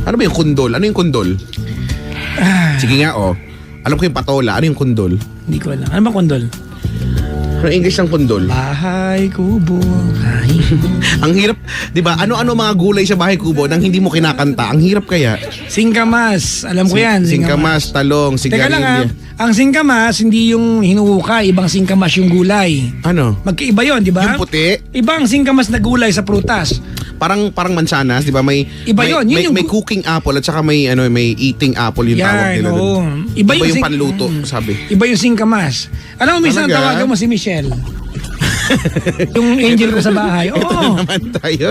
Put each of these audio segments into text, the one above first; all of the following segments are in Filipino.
Ano ba yung kundol? Ano yung kundol? Sige nga, Alam ko yung patola. Ano yung kundol? Hindi ko alam. Ano ba kondol? Ano English ng kundol? Bahay kubo. Ang hirap, di ba? Ano-ano mga gulay sa bahay kubo nang hindi mo kinakanta? Ang hirap kaya. Singkamas. Alam ko yan. Singkamas, talong, Teka lang sigarilya. Ang singkamas, hindi yung hinuuka. Ibang singkamas yung gulay. Ano? Magkaiba yun, di ba? Yung puti? Ibang singkamas na gulay sa prutas. Parang mansanas, di ba? Iba yun. Yun May cooking apple at saka may eating apple yung tawag nila oo. doon. Iba yung panluto, sabi. Iba yung singkamas. Alam mo, minsan Talaga? tawagan mo si Michelle. Yung angel ko sa bahay. Oo. Ito naman tayo.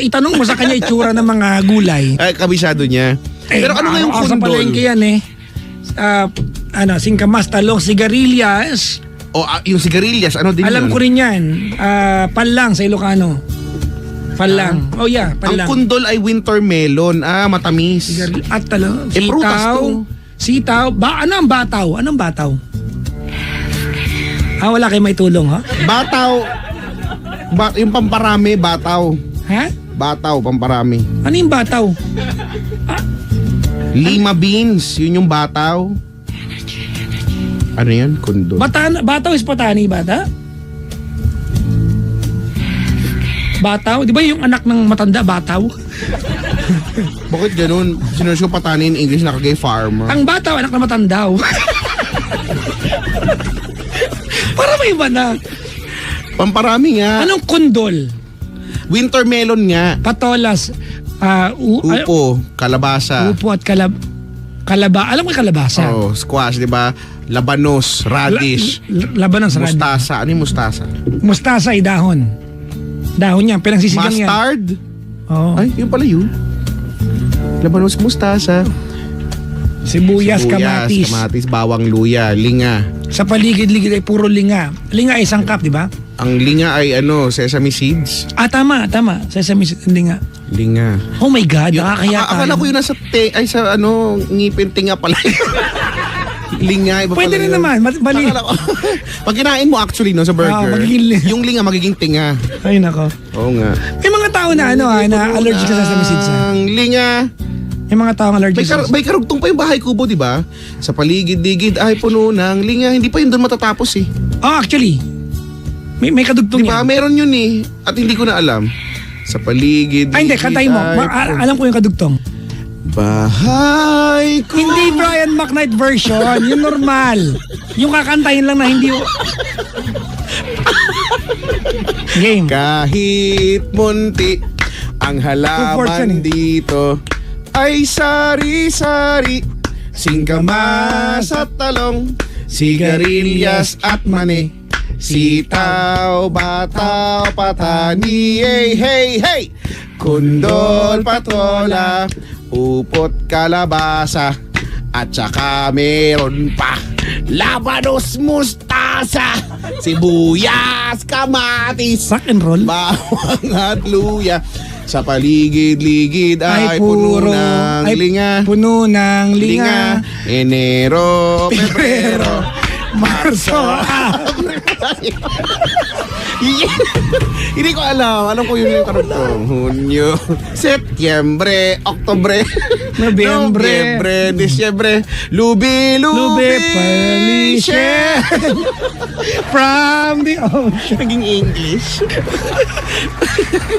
Itanong mo sa kanya itsura ng mga gulay. Ay, kabisado niya. Pero ano nga yung Sa kundol? palengke yan singkamas, talong, sigarilyas. Yung sigarilyas, ano din Alam yun? ko rin yan. Panlang sa Ilocano. Panlang. Ang panlang. kundol ay winter melon. Matamis. At talong. prutas to. Sitaw. Ano ang bataw? Anong bataw? Wala kayo may tulong, ha? Bataw. Yung pamparami, bataw. Ha? Bataw, pamparami. Ano yung bataw? Lima beans, yun yung bataw. Ano yan? Kundol. Bataw is patani, bata? Bataw? Di ba yung anak ng matanda, bataw? Bakit ganun? Sinurso patani in English, nakagay farmer. Ang bataw, anak na matandaw. Para may iba na. Pamparami nga. Anong kundol? Winter melon nga. Patolas. Upo, kalabasa. Upo at alam ko yung kalabasa. Squash, di ba? Labanos, radish. Labanos, radish. Mustasa. Ano yung mustasa? Mustasa ay dahon. Dahon yan, pinagsisigang yan. Mustard? Oo. Ay, yun pala yun. Labanos, mustasa. Sibuyas, kamatis. Kamatis, bawang luya, linga. Sa paligid-ligid ay puro linga. Linga ay isang cup, di ba? Ang linga ay sesame seeds. Tama. Sesame seeds, linga. Linga. Oh my God, nakakaya tayo. Akala ko yun nasa ngipin tinga pala. Linga, iba Pwede pala rin yun. naman, mali. Pag kinain mo actually sa burger, yung linga magiging tinga. Ay nako. Oo nga. May mga tao na na allergic sa sesame seeds. Ang linga. May mga tao allergic sa May karugtong pa yung bahay kubo, di ba? Sa paligid-ligid ay puno ng linga. Hindi pa yun doon matatapos eh. Actually. May kadugtong Di ba? yan. Meron yun eh. At hindi ko na alam. Sa paligid-ligid. Hindi, kantahin mo. Alam ko yung kadugtong. Bahay ko. Hindi Brian McKnight version. Yung normal. Yung kakantahin lang na hindi. Game. Kahit munti ang 2/4 yan halaman eh. dito ay sari-sari, singkamas at talong, sigarilyas at mani, sitaw, bataw, patani, hey, kundol, patola, upot, kalabasa, at saka meron pa labanos, mustasa, sibuyas, kamatis, Rock and roll. bawang at luya. Sa paligid-ligid ay puno ng linga. Puno ng linga. Enero, Pebrero, Marso. Hindi ko alam. Alam ko yun yung karugtong. Hunyo, Setyembre, Oktobre, Nobyembre, Disyembre, Lubi, Perlishe. From the ocean. Naging English.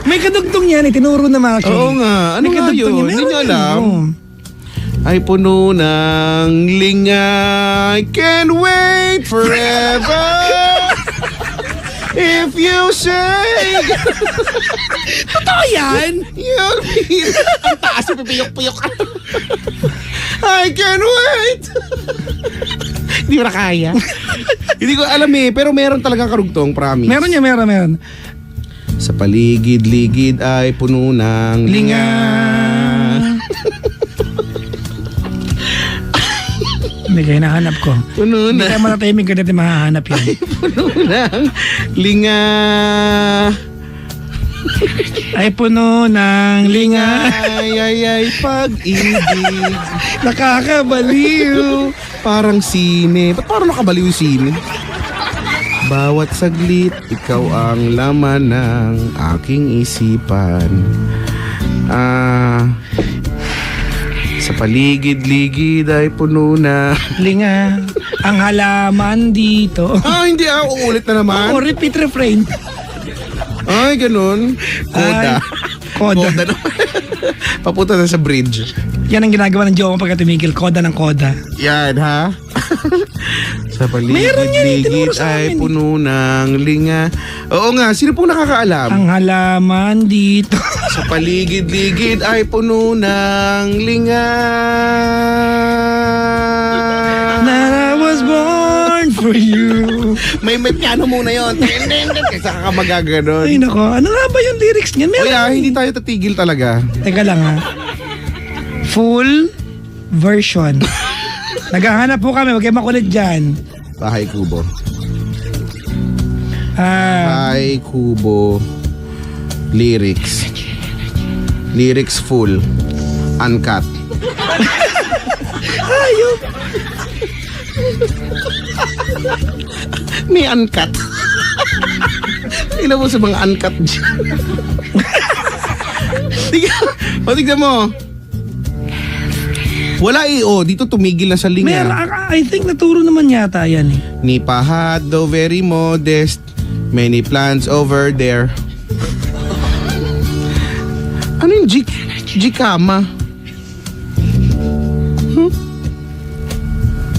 May kadugtong yan. Tinuro naman actually. Oo nga. Ano May nga kadugtong yun? yan. Hindi nyo Meron alam. yun. Ay puno ng linga. I can't wait forever. If you say Totoo yan. you'll be ang taas, pipiyok-piyok. I can't wait. Hindi ko na kaya. Hindi ko alam eh, pero meron talagang karugtong, promise. Meron yan, meron. Sa paligid-ligid ay puno ng linga. Hindi kayo nahanap ko. Puno Hindi na. kayo matatahimik ka dito mahahanap yan. Puno ng linga. Ay puno ng linga. Ay, pag-ibig. Nakakabaliw. Parang sine. Ba't parang nakabaliw yung sine? Bawat saglit, ikaw ang laman ng aking isipan. Sa paligid-ligid ay puno na. Linga, ang halaman dito. Hindi uulit na naman. Oh, repeat refrain. Ay, ganun. Koda. Koda. Koda naman. Papunta na sa bridge. Yan ang ginagawa ng jowa pagka tumigil. Koda ng koda. Yan, ha? Sa Meron yan, tinuro paligid-ligid sa ay amin. puno ng linga. Oo nga, sino pong nakakaalam? Ang halaman dito. Sa paligid-ligid ay puno ng linga. That I was born for you. May piano muna yun. Kaysa ka magaganon. Ay nako, ano nga ba yung lyrics niyan? Meron. Kaya hindi tayo tatigil talaga. Teka lang ha. Full version. Naghahanap po kami, huwag kayo makulit dyan. Bahay Kubo. Ah, Bahay Kubo. Lyrics. Lyrics full. Uncut. ayop. May uncut. Ilan mo sa mga uncut dyan? Tignan mo. Wala dito tumigil na sa linga. I think naturo naman yata yan eh. Ni Pahad, though very modest, many plants over there. Ano yung jikama?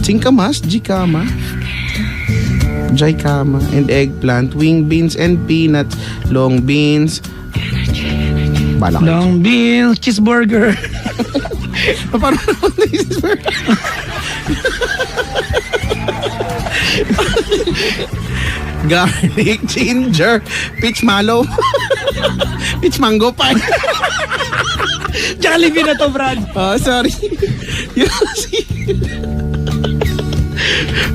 Singkamas? Jikama? Jikama and eggplant, wing beans and peanuts, long beans. Bala kayo. Long beans, cheeseburger. Paano naman na garlic, ginger, peach mallow, peach mango pie. Jollibee na to, Brad. Sorry. Yun kasi.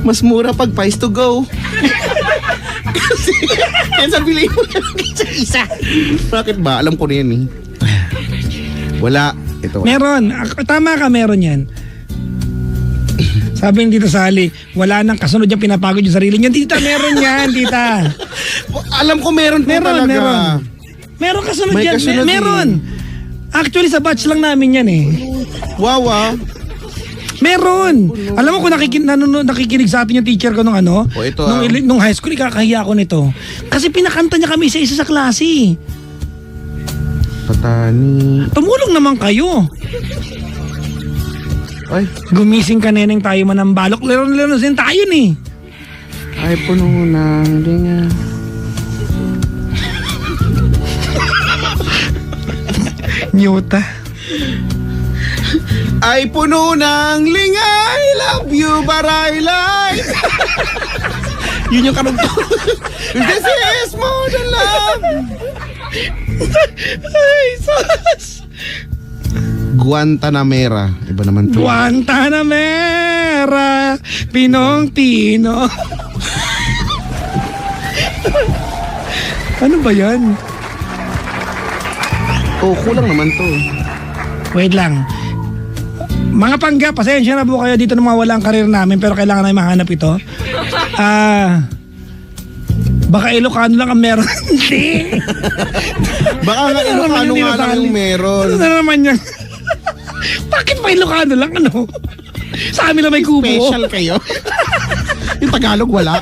Mas mura pag pies to go. Kasi, kaya sabi mo lang isa-isa. Bakit ba? Alam ko na yan eh. Wala. Ito. Meron. Tama ka, meron yan. Sabi ni Tita Sally, wala nang kasunod yung pinapagod yung sarili niya. Tita, meron yan, tita. Alam ko meron po Meron, talaga. meron. Meron kasunod May yan. kasunod Meron. Actually, sa batch lang namin yan eh. Wow, Meron. Alam mo kung nakikinig sa atin yung teacher ko nung ano, O, ito, nung high school, ikakahiya ko nito. Kasi pinakanta niya kami isa-isa sa klase. Patani. Tumulong naman kayo. Ay, Gumising ka neneng tayo man ng balok. Laro-laro din tayo ni. ay puno ng linga. Nyuta. Ay puno ng linga. I love you, but I like. Yun yung karugtong. This is more than love. Ay, sus. Guantanamera. Iba naman to. Guantanamera, Pinong-Pino. Ano ba yan? Kulang naman to. Wait lang. Mga panggap, pasensya na po kayo dito na mawala ang karir namin pero kailangan namin mahanap ito. Baka Ilocano lang ang meron. Hindi. Baka nga Ano naman Ilocano yung nga lang yung meron. Ano na naman yan? Bakit pa Ilocano lang? Ano? Sa amin na may kubo. Special kayo. Yung Tagalog wala.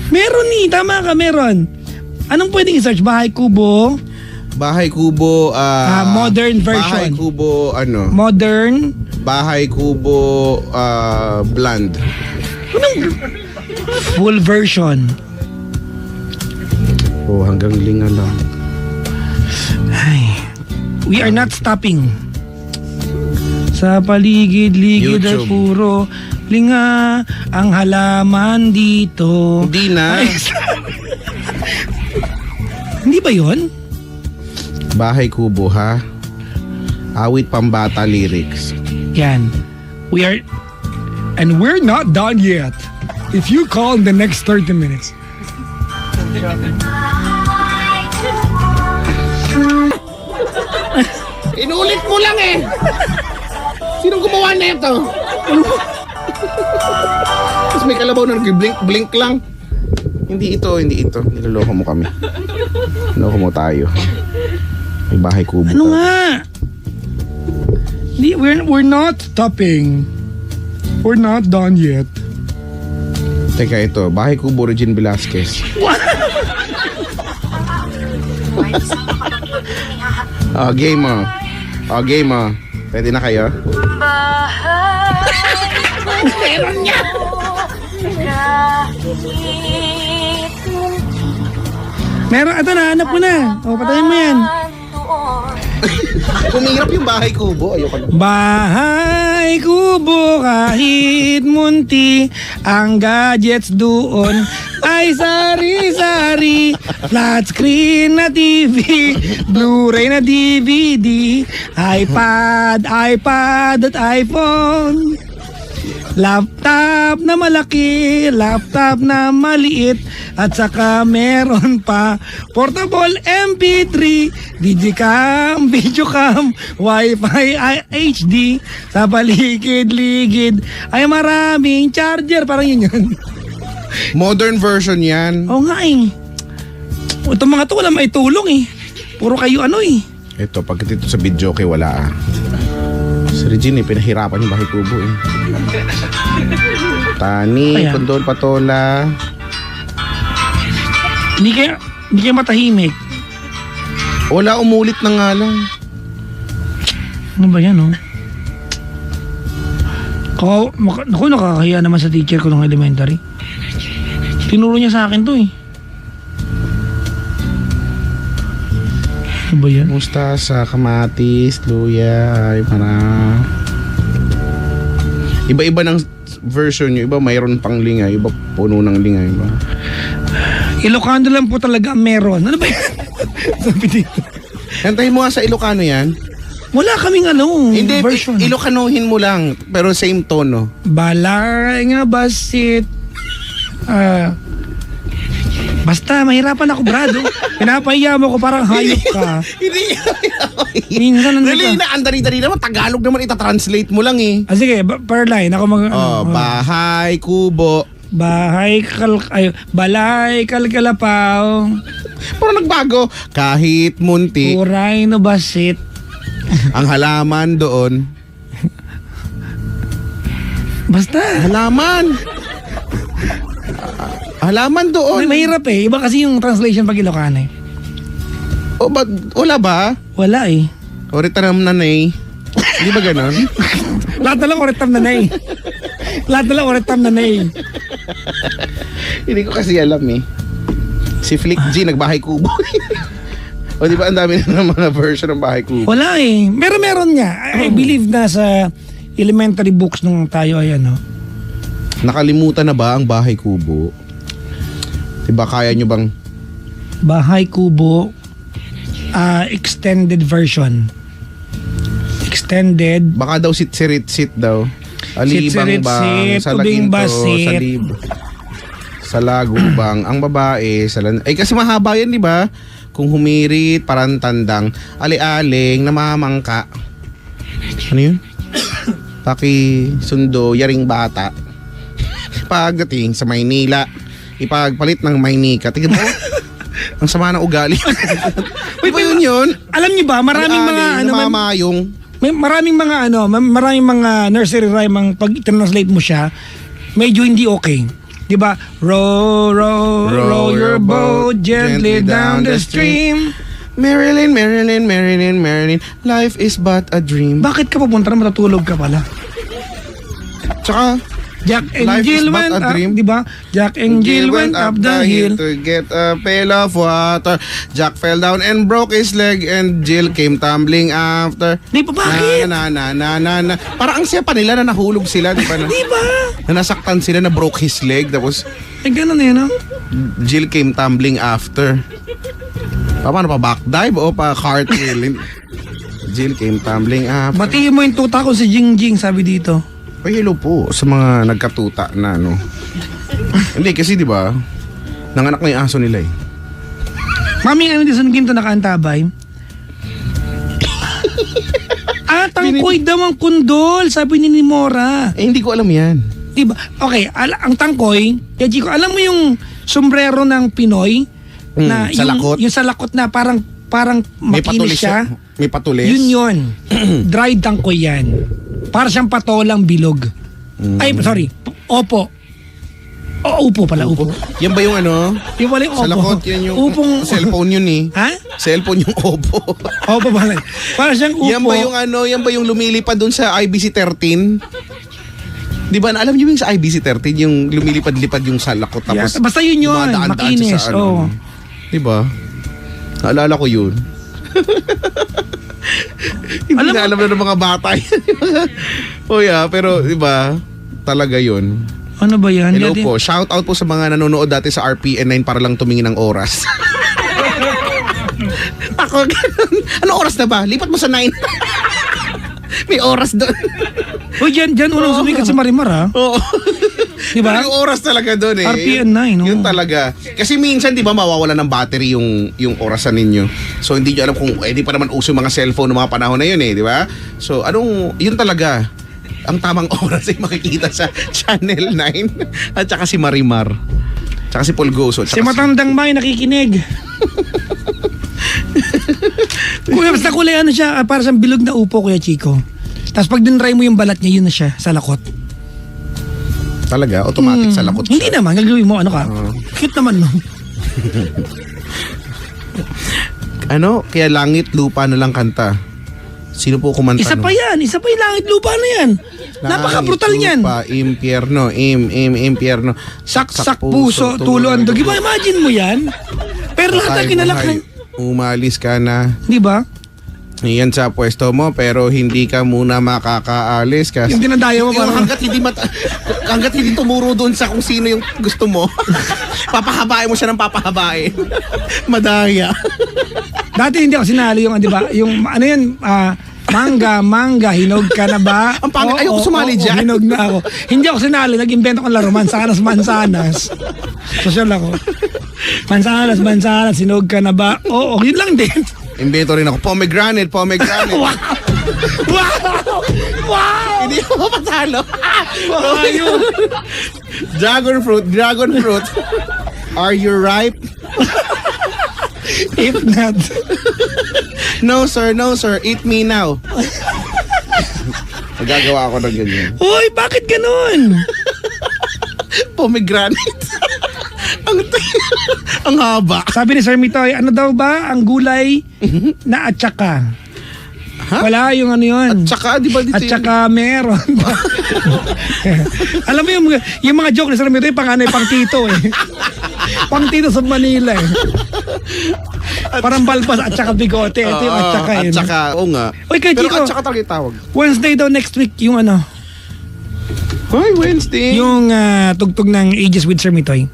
Meron ni, tama ka, meron. Anong pwedeng i-search? Bahay kubo? Bahay Kubo. Modern version. Bahay Kubo, Modern? Bahay Kubo, bland. Full version. Hanggang linga lang. Ay, we are not stopping. Sa paligid-ligid ay YouTube. puro linga ang halaman dito. Hindi na. Ay, hindi ba yun? Bahay Kubo, ha? Awit pambata lyrics. Yan. We are, and we're not done yet. If you call in the next 30 minutes. Inulit mo lang eh! Sinong gumawa na ito? Tapos may kalabaw na nag-blink lang. Hindi ito. Niloloko mo kami. Niloloko mo tayo. May Bahay Kubo. Ano nga? We're not stopping. We're not done yet. Teka, ito. Bahay Kubo, Regine Velasquez. Game mo. Game mo. Pwede na kayo? Meron niya. Meron, ito na, hanap mo na. O, patayin mo yan. Kumihirap yung Bahay Kubo. Ayoko na. Bahay kubo kahit munti, ang gadgets doon ay sari-sari. Flat screen na TV, Blu-ray na DVD, iPad at iPhone. Laptop na malaki, laptop na maliit, at saka meron pa portable MP3, digicam, videocam, Wi-Fi HD, sa paligid-ligid ay maraming charger, parang yun. Modern version yan. Oo nga eh. Itong mga to wala maitulong eh. Puro kayo ano eh. Ito, pag dito sa video kay wala. Si Regine, pinahirapan yung Bahay Kubo eh. Tani, Kaya? Kondol, Patola. Hindi kayo matahimik. Wala, umulit na nga lang. Ano ba yan oh? Naku, nakakahiya naman sa teacher ko ng elementary. Tinuro niya sa akin to eh. Ano ba yan? Mustasa, kamatis, luya, ay para... Iba-iba ng version nyo. Iba mayroon pang lingay, iba puno ng lingay. Iba. Ilocano lang po talaga ang meron. Ano ba yan? Sabi dito. Kantahin mo nga sa Ilocano yan. Wala kaming ano, Hindi, version. Ilocanohin mo lang. Pero same tono. Balay nga basit. Basta, mahirapan ako, Brado. Pinapahiya mo ko parang hayop ka. Hindi. Minsan Dali na, ang dali-dali naman. Tagalog naman, itatranslate mo lang eh. Sige, per line. Ako Bahay Kubo. Balay kalkalapaw. Pero nagbago. Kahit munti, Uray no basit. ang halaman doon. Basta. Halaman. Halaman doon. Mahirap eh. Iba kasi yung translation pag Ilocano eh. O, wala ba? Wala eh. O, retaram na eh. Hindi ba ganon? Lahat na lang oretam na eh. Lahat na lang oretam na eh. Hindi ko kasi alam eh. Si Flick G, nagbahay kubo. O di ba ang dami na ng mga version ng bahay kubo? Wala eh. Meron niya. I believe na sa elementary books nung tayo ay ano. Nakalimutan na ba ang bahay kubo? Diba kaya nyo bang... Bahay Kubo extended version. Extended. Baka daw sit daw. Alibang bang, Sit-sirit-sit, sa tubing Laginto, basit. sa sa Lagubang. Ang babae, kasi mahaba yan, di ba? Kung humirit, parang tandang, ali-aling, namamangka. Ano yun? Paki sundo, yaring bata. Pagdating sa Maynila, ipagpalit ng Maynika. Tingnan mo, ang sama ng ugali. Uy, ba yun? Alam niyo ba, maraming mga ano, namamayong. may maraming mga nursery rhyme ang pag translate mo siya, medyo hindi okay. 'Di ba? Row your boat gently down the stream. Marilyn, life is but a dream. Bakit ka pupunta na matutulog ka pala? Tsaka, Jack and life is Jill but went a up, dream. 'di ba? Jack and Jill went up the hill. to get a pail of water. Jack fell down and broke his leg and Jill came tumbling after. Di ba bakit? Na. Parang ang siya pa nila na nahulog sila, di ba? Di ba? Na nasaktan sila na broke his leg tapos Eh ganun eh, no? Jill came tumbling after. Paano pa, backdive o pa cartwheel? Jill came tumbling after. Batiin mo yung tuta ko si Jingjing, sabi dito. Ay, hello po sa mga nagkatuta na ano. Hindi kasi di ba nanganak na yung aso nila eh. Mami, ano din sa ginto nakaantabay? Tangkoy daw ang kundol, sabi ni Mora. Eh, hindi ko alam yan. Diba? Okay, ang tangkoy, Yaji ko, alam mo yung sombrero ng Pinoy? Sa lakot? Yung sa lakot na parang parang May makinis patulis siya. May patulis. Yun. Dried tangko yan. Para siyang patolang bilog. Ay, sorry. Opo. Upo pala, upo. Yan ba yung ano? Yung pala yung opo. Sa lakot, yan yung cellphone yun eh. Ha? Cellphone yung Oppo. Opo pala. Para siyang upo. Yan ba yung ano? Yan ba yung lumilipad dun sa IBC 13? Di ba? Alam niyo yung sa IBC 13, yung lumilipad-lipad yung sa lakot. Tapos, Yeah, basta yun. dumadaan-daan siya Makinis. sa ano. Oh. Di ba? Naalala ko yun. Hindi Alam na mo- alam na ng mga bata yan. Oh yeah, pero di ba? Talaga yun. Ano ba yan? Hello Yan din. po. Shout out po sa mga nanonood dati sa RPN9 para lang tumingin ng oras. Ako, ganun. Ano oras na ba? Lipat mo sa 9. May oras doon. Uy, dyan unang sumikat si Marimar, ha? Oo. Di ba? Pero yung oras talaga doon eh. RPN9, no? Yun talaga. Kasi minsan, di ba, mawawala ng battery yung orasan ninyo. So, hindi nyo alam kung, di pa naman uso yung mga cellphone ng mga panahon na yun eh, di ba? So, yun talaga. Ang tamang oras ay makikita sa Channel 9 at saka si Marimar. Tsaka si Polgoso. Si matandang may nakikinig. Kuya, basta kulay ano siya, para sa bilog na upo, Kuya Chico. Tapos pag dinry mo yung balat niya, yun na siya, sa lakot. Talaga? Automatic sa lakot siya? Hindi naman, gagawin mo, ano ka? Cute naman, no? Ano? Kaya langit, lupa na lang kanta. Sino po kumanta? Isa pa yan, isa pa yung langit lupa na yan. Napaka-brutal niyan. Lupa, impyerno, impyerno. Sak puso, tulo andog. Diba, imagine mo yan? Pero lahat ang kinalakan. Umalis ka na. Di ba? Iyan sa pwesto mo pero hindi ka muna makakaalis kasi Yung dinadaya mo parang... hanggat hindi tumuro doon sa kung sino yung gusto mo. Papahabain mo siya ng papahabain. Madaya. Dati hindi ako sinali yung, di ba? Yung ano yan, mangga, hinog ka na ba? Ang pangit, ayoko sumali dyan. Hinog na ako. Hindi ako sinali, nag-invento ko ng laro, mansanas. Social ako. Mansanas, hinog ka na ba? Oo, yun lang din. Invento rin ako. Pomegranate. Wow! Hindi ko mapatalo. Ayun. Dragon fruit. Are you ripe? If not. No sir. Eat me now. Magagawa ako ng ganyan. Uy, bakit ganun? Pomegranate. ang haba. Sabi ni Sir Mitoy, ano daw ba ang gulay na atsaka? Ha? Wala yung ano yun. At saka, di ba dito At saka meron. Alam mo yung mga joke ni Sir Mitoy, pang tito eh. Pang tito sa Manila eh. Parang balbas at saka bigote. Ito yung at saka at yun. saka, oo nga. Uy, kay Pero Chico, at saka talaga yung tawag. Wednesday daw next week yung ano, Hoy, Wednesday. yung tugtog ng Ages with Sir Mitoy.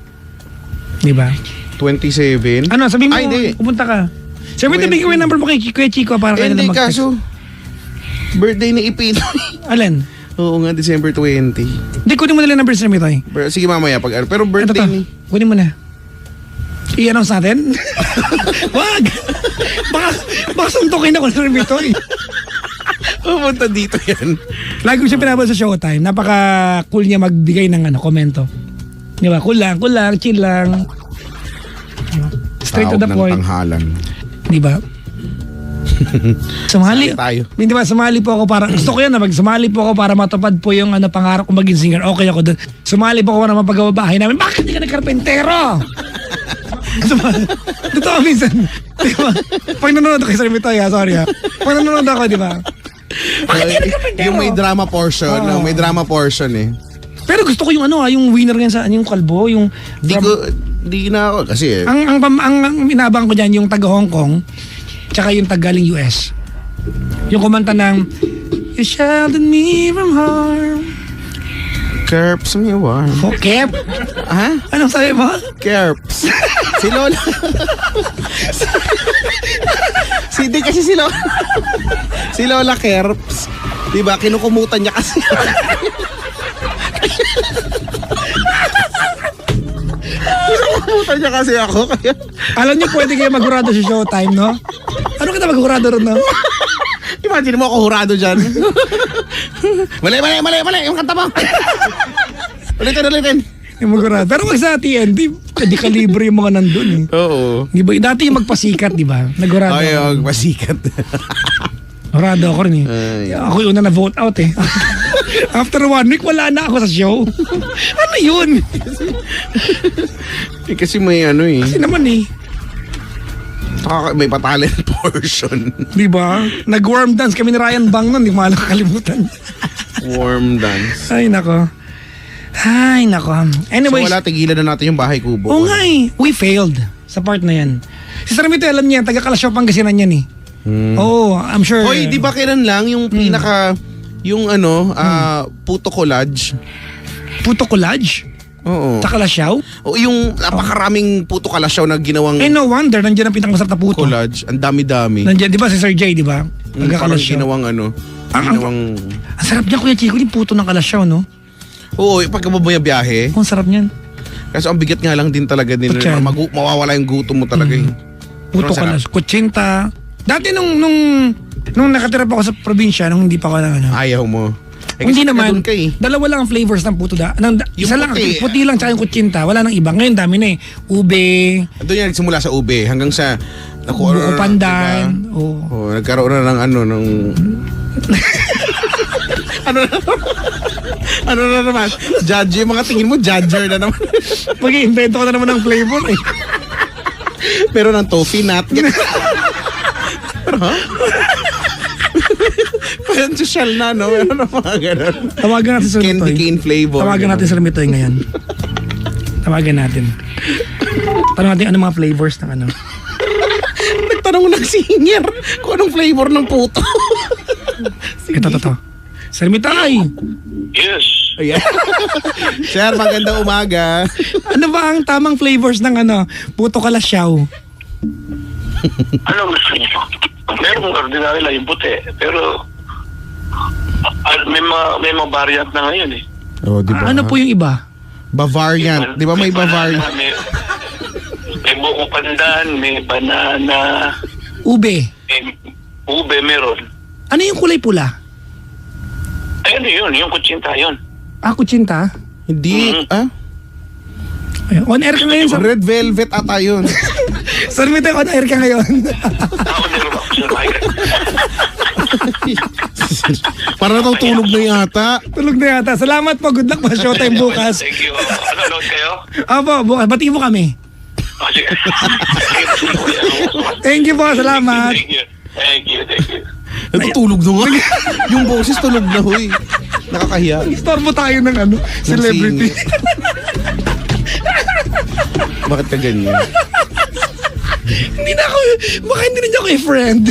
Di ba? 27. Ano, sabi mo, Ay, hindi. pupunta ka. Sir Mitoy, bigyan ko yung number mo kay Kuya Chico para kayo na Hindi, mag-text. kaso, birthday ni Ipino. Alin? Oo nga, December 20. Hindi, kunin mo na lang yung number Sir Mitoy. Sige mamaya, pero Ito birthday to, ni... kunin mo na. I-announce natin? Wag! Baka suntukin ako Sir Mitoy. Pumunta dito yan. Lagi ko siya pinabal sa Showtime. Napaka-cool niya magbigay ng komento. Di ba? Cool lang, chill lang. Straight to the Tawag ng point. tanghalan. Di ba? Sumali. Tayo. Hindi ba, sumali po ako para, gusto ko yan na sumali po ako para matupad po yung pangarap ko maging singer. Okay ako doon. Sumali po ako para mapagawa bahay namin. Bakit hindi ka nagkarpentero? Totoo minsan. Di ba? Pag nanonood ako kay Sir Mitoy, sorry ha. Pag nanonood ako, di ba? Bakit hindi ka nagkarpentero? Yung may drama portion, Oo. may drama portion eh. Pero gusto ko yung yung winner yan sa yung kalbo, yung Di na ako kasi eh. ang inabang ko diyan yung taga Hong Kong tsaka yung taga galing US. Yung kumanta ng You sheltered me from harm. Kerps me warm. Oh, Kep. Ha? Anong sabi mo? Kerps. Si Lola. Di kasi si Lola. Si Lola Kerps. Diba, kinukumutan niya kasi. Kinukumutan niya kasi ako. Kaya... Alam niyo pwede kayo maghurado sa Showtime, no? Ano kita maghurado ron, no? Imagine mo ako hurado dyan. Mali. Yung kanta mo. Ulitin. Yung maghurado. Pero wag sa TNT. Di kalibre yung mga nandun eh. Oo. Di ba? Dati yung magpasikat, di ba? Nagurado Ay, ako. pasikat. Nagurado ako rin eh. Ay. Ako yung una na vote out eh. After 1 week, wala na ako sa show. Ano yun? Kasi may ano eh. Kasi naman eh. May patalent portion. Di ba? Nag-worm dance kami ni Ryan Bang nun. Di ko makakalimutan. Warm dance. Ay, nako. Ay, nako. Anyways. So wala, tigilan na natin yung bahay kubo. Oo nga eh. We failed sa part na yan. Si Sir Mito, alam niya, taga Kalasyaw, Pangasinan yan eh. Oo, I'm sure. Hoy, di ba kailan lang yung pinaka, yung ano, puto collage? Puto collage? Oo. Sa Kalasyaw? O yung napakaraming puto kalasyaw na ginawang Eh no wonder, nandiyan ang pinakamasarap na puto. collage. Ang dami-dami. Nandiyan, di ba si Sir Jay, di ba? Taga Parang Kalasyaw. ginawang ano, ginawang... Ang sarap niya, Kuya Chico, yung puto ng Kalasyaw, no? Oo, pag biyahe. Ang sarap niyan. Kasi ang bigat nga lang din talaga din. Kutyan. Mawawala yung gutom mo talaga eh. Puto Pero masarap. Kalasyaw. Kutsinta. Dati nung nakatira pa ako sa probinsya, nung hindi pa ako na ano. Ayaw mo. Hindi kasi naman, nandun ka eh. dalawa lang ang flavors ng puto isa lang, puti. puti lang tsaka yung kutsinta, wala nang iba. Ngayon dami na eh. Ube, Doon yan nagsimula sa ube hanggang sa buko pandan. Diba? Oh. Oh, nagkaroon na ng ano ng ano na naman? Judge yung mga tingin mo, judger na naman. Pag-i-invento ko na naman ng flavor eh. Pero ng toffee nut. Pero ha? Parang social na, no? Meron na mga ganun. Tawagan natin sa Candy cane flavor. Tawagan natin sa Mitoy ngayon. Tawagan natin. Tanong natin ano mga flavors ng ano. Nagtanong ng senior kung anong flavor ng puto. Ito. Sir Mitoy, Yes. Ayan. Sir, magandang umaga. ano ba ang tamang flavors ng ano? Puto Kalasyaw. Ano gusto niyo? Merong ordinary lang yung puti. Pero may mga variant na ngayon eh. Oh, di ba? Ano po yung iba? Bavarian. Di ba may Bavarian? banana, may buko pandan, may banana, Ube. may ube meron. Ano yung kulay pula? Ayun yun, yung kutsinta yun. Kutsinta? Hindi. Ah? Ayun. On air ka ngayon, Sir. Red velvet ata yun. Sir Mitoy, on air ka ngayon. Ako meron ako sa bahay. Para natutulog na yata. Tulog na yata. Salamat po. Good luck po. Showtime bukas. Thank you. Ano, load kayo? Apo, bukas. Bati mo kami. Oh, sige. Thank you po. Salamat. Thank you. Thank you. Thank you. Natutulog na nga. Yung boses tulog na, huy. Nakakahiya. Istorbo tayo ng ano, celebrity. Bakit ka ganyan? Hindi na ako, baka hindi na niya ako i-friend.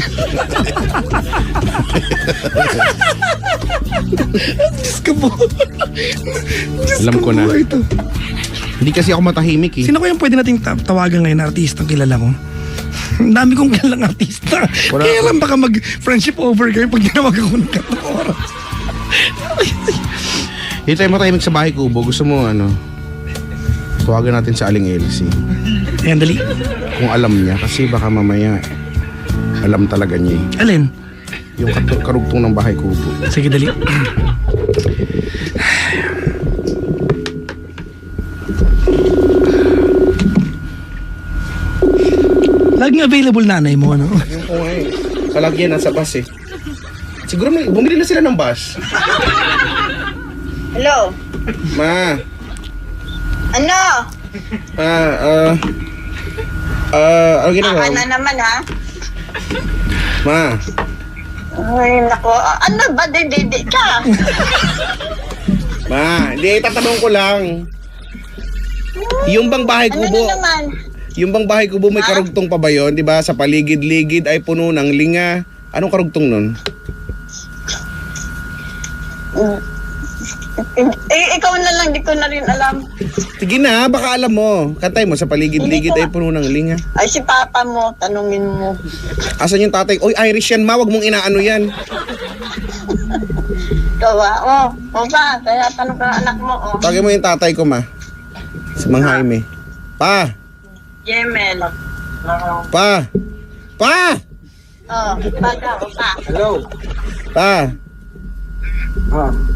Diyos ko po. Diyos Alam ko na. po ito. Hindi kasi ako matahimik eh. Sino ko yung pwede nating tawagan ngayon na artistang kilala ko? Ang dami kong kilalang artista. Wala Kaya ako. lang baka mag-friendship over kayo pag tinawagan ko ng katong oras. Hindi tayo matahimik sa bahay kubo. Gusto mo ano? Tawagan natin sa Aling Elsie. Ayan, dali. Kung alam niya. Kasi baka mamaya alam talaga niya eh. Alin? Yung karugtong ng bahay kubo. Sige, dali. Laging available nanay mo, ano? Yung ko nga eh. Kalagyan nasa bus eh. Siguro bumili na sila ng bus. Hello? Ma. Ano? Ano ginagawa? Aka na naman ha? Ma. Ay, nako. Ano ba? Didi ka? Ma, hindi, tatanong ko lang. Yung bang bahay Ano kubo, na naman? yung bang bahay kubo may karugtong pa ba yun? Di ba? Sa paligid-ligid ay puno ng linga. Anong karugtong nun? Ikaw na lang, di ko na rin alam. Sige na, baka alam mo. Kantay mo, sa paligid-ligid Hindi ay ko puno ng linga. Ay, si papa mo, tanungin mo. Asan yung tatay? Oy, Irish yan, ma. Wag mong inaano yan. Ikaw o ba? Kaya tanong ka ng anak mo, Tawagin mo yung tatay ko, ma. Si Mang Jaime. Pa! Jemel. Pa! Pa! Bata o pa. Hello. Pa!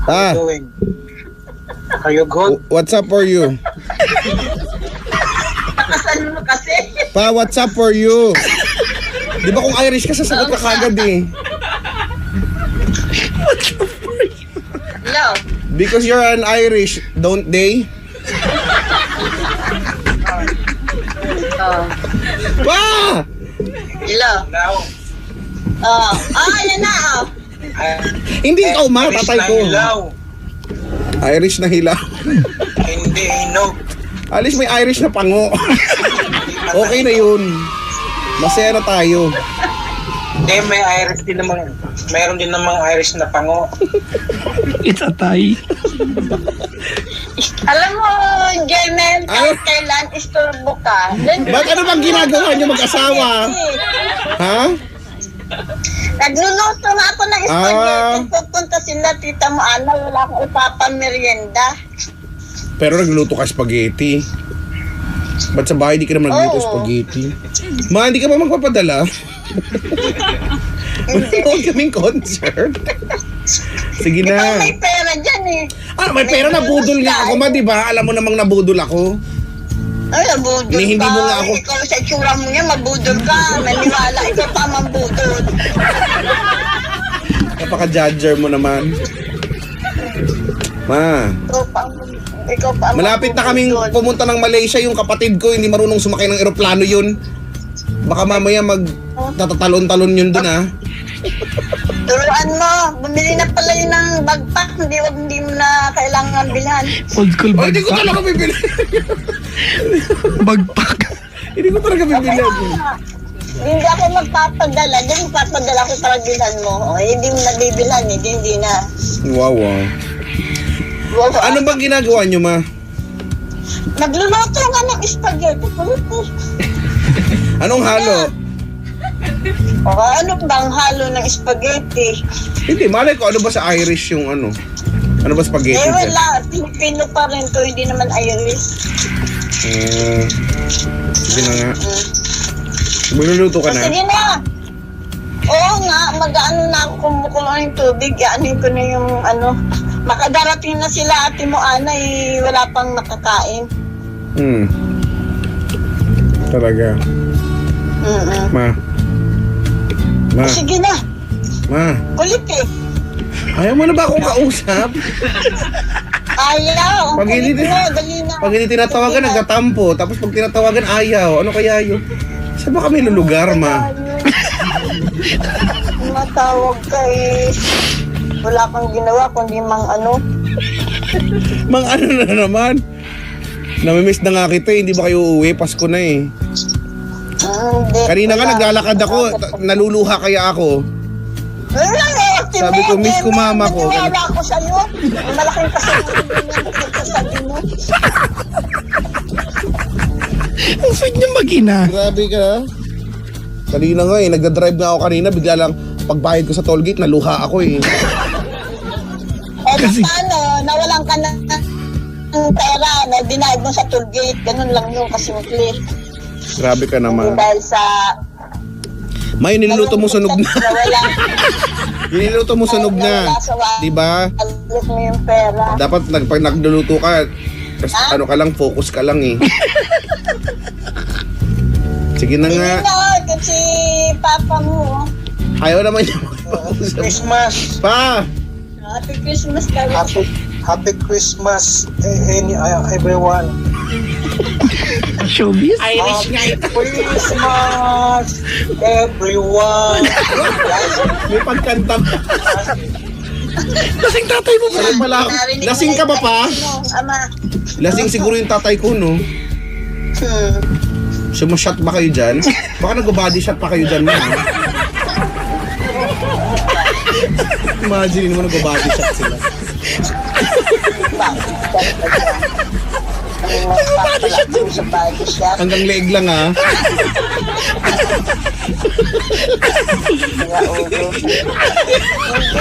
Pa! Doing? Are you good? What's up for you? Pakasal mo kasi. Pa, what's up for you? Di ba kung Irish ka, sasagot ka kagad eh. Hello. Because you're an Irish, don't they? Oh. Pa! Hello. Oh. Yan na. Oh. Hindi ikaw ma, tatay ko. Irish na hilaw. Hindi hinog. Alis may Irish na pango. Okay na yun. Masaya na tayo. Hindi, may Irish din naman. Mayroon din namang Irish na pango. It's a tie. Alam mo, Jemel, Ano? kahit kailan isturbo ka. Ba't ano bang ginagawa niyo mag-asawa? Ha? Nagluluto nga ako ng Ah. spaghetti. Pupunta sila, tita mo, Ana, wala akong ipapamerienda. Pero nagluluto ka spaghetti. Ba't sa bahay di ka naman nagluluto Oo. spaghetti? Ma, hindi ka ba magpapadala? Huwag kaming concert. Sige Ikaw na. may pera dyan eh. Ano, may pera nabudol nga ako ma, di ba? Alam mo namang nabudol ako. Ay, nabudol Hindi ka. mo nga ako- Ikaw sa itsura mo niya, mabudol ka. Maniwala, ikaw pa mambudol. Napaka-judger mo naman. Ma, Ikaw pa malapit na kaming mambudol. pumunta ng Malaysia. Yung kapatid ko, hindi marunong sumakay ng eroplano yun. Baka mamaya tatatalon-talon yun dun ah. Turuan mo, bumili na pala yun ng bagpak. Hindi mo na kailangan bilhan. Old school Oh, hindi ko bagpak. talaga bibili. Bagpak. Hindi ko talaga bibili. Hindi ako magpapadala. Diyan magpapadala ko para bilhan mo. O, hindi mo na bibilhan. Hindi na. Wow, wow. Ano bang ginagawa nyo ma? Nagluluto nga ng spaghetti. Anong halo? O, ano bang halo ng spaghetti? Hindi, malay ko ano ba sa Irish yung ano? Ano ba spaghetti? Eh wala, Pilipino pa rin to, hindi naman Irish. Sige na nga. Magluluto ka na? Sige na. Oo nga, mag-ano na ako, kumukulo ng tubig, ianin ko na yung ano. Makadarating na sila, ate mo Ana, wala pang nakakain. Talaga. Ma. Ma. Sige na, Ma. kulit eh. Ayaw mo na ba akong kausap? Ayaw, ang Pag hindi- kulit mo, dali na. Pag hindi tinatawagan, Sige na. nagtatampo. Tapos pag tinatawagan, ayaw. Ano kaya yun? Saan ba kami lulugar, ma? Matawag ka eh. Wala kang ginawa kundi mang ano. Mang ano na naman? Namimiss na nga kita, hindi ba kayo uuwi? Pasko na eh. Hindi. Kanina nga Wala. naglalakad ako, naluluha kaya ako. Wala eh, Ate Sabi ko, May, miss ko mama ko. Maniwala ako sa'yo. Malaking kasalanan yung sasabi mo. Ang sweet niya mag-ina. Grabe ka. Kanina nga eh, nagdadrive nga ako kanina, bigla lang pagbayad ko sa tollgate, naluha ako eh. Eh, paano? Nawalan ka na ng pera na dinayad mo sa tollgate. Ganun lang yung kasimple. Grabe ka Hindi naman. dahil sa... May niluluto mo sunog na. Nawala. Niluluto mo sunog na. Di ba? Alit mo yung pera. Dapat pag nagluluto ka, tas ano ka lang, focus ka lang eh. Sige na nga. Hindi na, kasi papa mo. Ayaw naman niya makipag-usap. Christmas. Pa! Happy Christmas ka. Happy Christmas, everyone. Showbiz. Happy Christmas, everyone. May pagkanta pa. Kasing tatay mo pa. Ano pala ako? Narinig Lasing mo ka ba yung pa? ano, Ama. Lasing siguro yung tatay ko, no? Sumashot ba kayo dyan? Baka nag-body shot pa kayo dyan, man. Imagine mo nag-body shot sila. Sa body shop. Hanggang leeg lang, ha? Kaya ulo. Hindi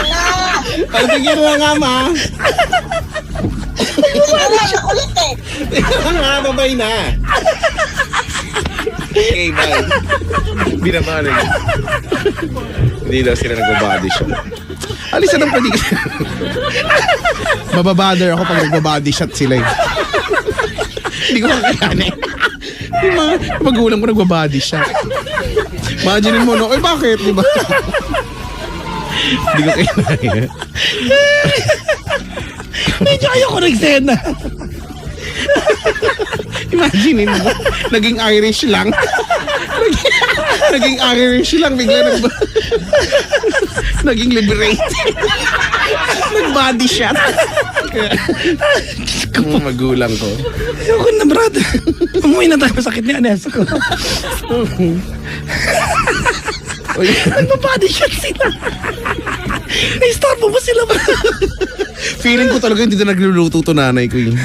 na. Ay, bigyan na nga, ma. Hindi na nakulit eh. Nga, babay na. Okay, bye. Binabanig. Hindi daw sila nag-body shot. Alis na ng pwede. Mababother ako pag nag-body shot sila eh. Hindi ko kakayanin. Yung mga magulang ko nagbabody shot. Imagine mo, no? Eh, bakit? Di ba? Hindi ko kaya. Medyo ayoko ng eksena. Imagine mo, naging Irish lang. Naging Irish lang, bigla naging liberated. Nag-body shot. Ang magulang ko. Ayoko na, brad. Umuwi na tayo, sakit ni Anes ko. Nag-body shot sila. Na-starve ba sila ba? Feeling ko talaga hindi na nagluluto to nanay ko yun.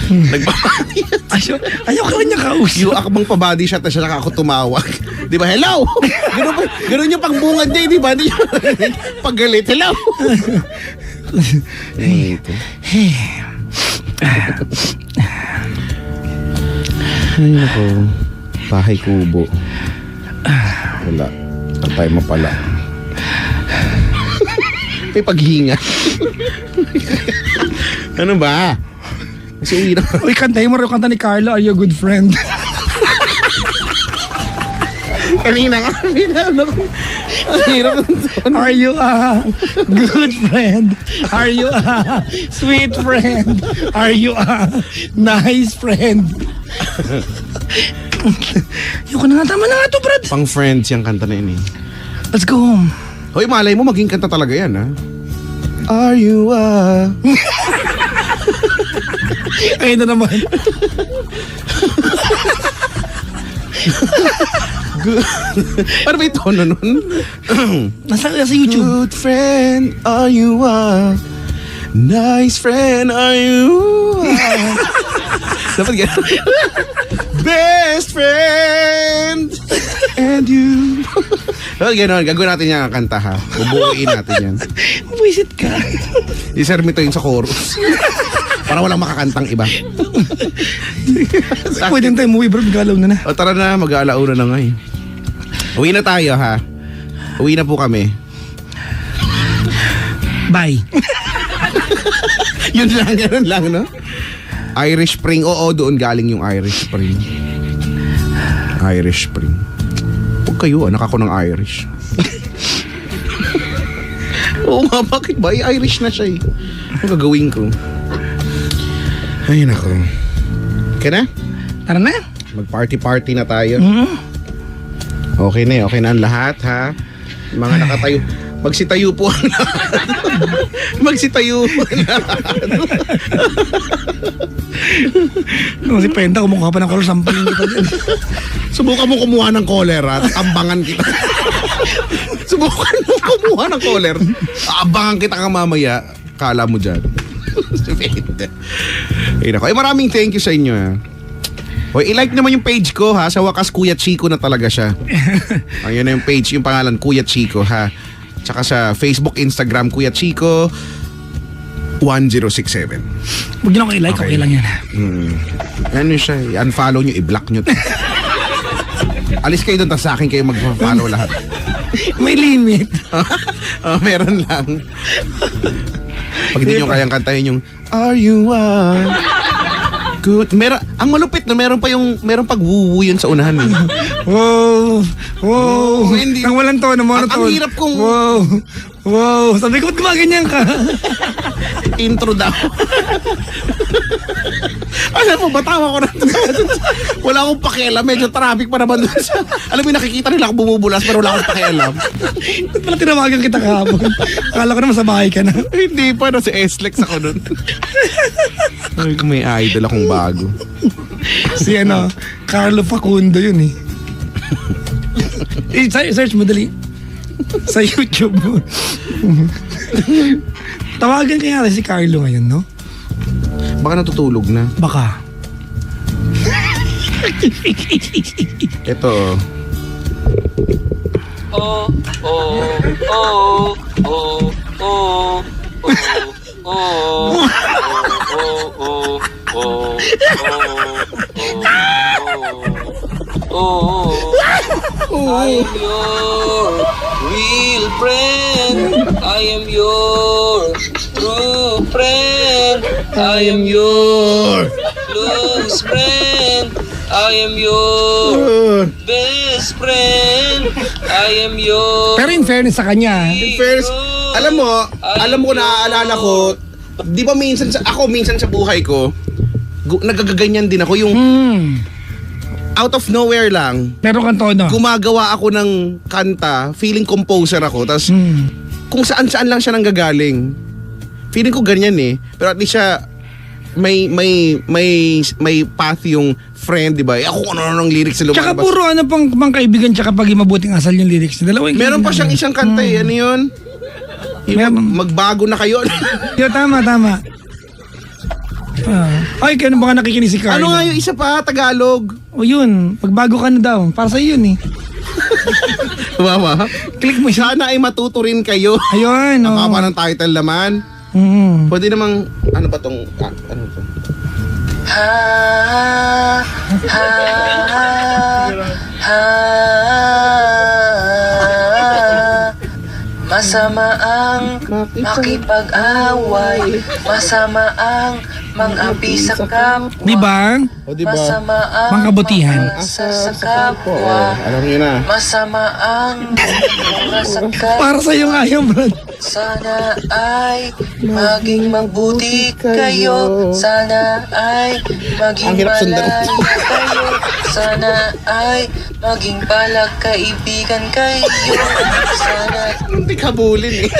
Nagbabody shot. Ayoko lang niya kausap. Yung akbang pa-body shot na siya, saka ako tumawag. Di ba? Hello! Ganun yung pangbungad niya, di ba? Paggalit, hello! Ito. Ay, nako. Bahay kubo. Wala. Saan tayo mapala? May paghinga. Ano ba? Kasi uwi na. Uy, kantahin mo rin yung kanta ni Carlo, Are You a Good Friend? Kanina nga. Ang hirap ng Are you a good friend? Are you a sweet friend? Are you a nice friend? Ayoko na nga, tama na nga to, Brad. pang friends yung kanta na yun eh. Let's go home. Hoy, malay mo maging kanta talaga yan, ha? Are you a... Ayun na naman. Good... Ano ba yung tono nun? Nasa YouTube. Good friend, are you a... Nice friend, are you a... Dapat gano'n. Best friend and you. Dapat gano'n, gagawin natin yan ang kanta, ha? Bubuuin natin yan. Buisit ka. I-serve mo ito yung sa chorus. Para walang makakantang iba. Pwede tayo umuwi, bro. Galaw na na. O tara na, mag-aalauna na nga eh. Uwi na tayo, ha? Uwi na po kami. Bye. Yun lang, ganun lang, no? Irish Spring. Oo, doon galing yung Irish Spring. Irish Spring. Huwag kayo, anak ako ng Irish. Oo nga, bakit ba? Irish na siya eh. Ano gagawin ko? Ay, nako. Okay na? Tara na. Mag-party-party na tayo. Okay na ang lahat, ha? Mga nakatayo. Magsitayo po ang lahat. Magsitayo po ang lahat. Si Penta, kumukuha pa ng color, sampalin kita dyan. Subukan mo kumuha ng collar at ambangan kita. Subukan mo kumuha ng collar. Abangan kita ka mamaya. Kala mo dyan. Ay, nako. Maraming thank you sa inyo, ha. O, i-like naman yung page ko, ha. Sa wakas, Kuya Chico na talaga siya. Ayun na yung page, yung pangalan, Kuya Chico, ha. Tsaka sa Facebook, Instagram, Kuya Chico 1067. Huwag nyo na ako i-like, okay lang yan. Ano siya, i-unfollow nyo, i-block nyo. Alis kayo doon, tapos sa akin kayo mag-follow lahat. May limit. Meron lang. Pag hindi nyo kayang kantahin yung Are you a good... ang malupit na meron pag woo yun sa unahan. Eh. Wow. Wow. Hindi. Nang walang tono, monotone. Ang hirap kong... Wow. Wow. Sabi ko, ba't gumaganyan ka? Intro daw. Alam mo, batawa ko na. Wala akong pakialam. Medyo traffic pa naman doon sa... Alam mo, nakikita nila ako bumubulas pero wala akong pakialam. Ba't pala tinawagan kita kahapon? Akala ko naman sa bahay ka na. Hindi pa, nasa S-Lex ako nun. Ay, may idol akong bago. Si Carlo Facundo yun eh. Search mo dali. Sa YouTube. Tawagan kaya si Carlo ngayon, no? Baka natutulog na. Baka. Ito. Oh, oh, oh, oh, oh, oh, I am your real friend. I am your true friend. I am your close friend. I am your best friend. I am your... Pero in fairness sa kanya, First, alam mo, naaalala ko, di ba minsan sa buhay ko, nagagaganyan din ako yung out of nowhere lang, meron kang tono. gumagawa ako ng kanta, feeling composer ako, tapos kung saan-saan lang siya nanggagaling. Feeling ko ganyan eh. Pero at least siya, may path yung friend, di ba? Ako ano ng lyrics sa Tsaka lumalabas. puro ano pang kaibigan tsaka pag mabuting asal yung lyrics. Dalawa yung Meron pa siyang isang kanta eh. Ano yun? Yung magbago na kayo. Yo, tama. Ay, kaya ba ka nakikinig si Carlo? Ano nga yung isa pa? Tagalog. O yun, magbago ka na daw. Para sa'yo yun eh. Mama, Click mo siya. sana ay matuto rin kayo. Ayun, Ang oh. haba ng title naman. Pwede namang, ano ba tong, ano to? Masama ang makipag-away. Masama ang mang-api sa kapwa. Di ba? O diba? Masama ang Mga kabutihan. asa sa kapwa. Alam niyo na. Masama ang masakit. Para sa'yo nga yun, Brad. Sana ay maging mabuti kayo. Sana ay maging Ang hirap sundan. malaya kayo. Sana ay maging palagkaibigan kayo. Sana Hindi kabulin eh.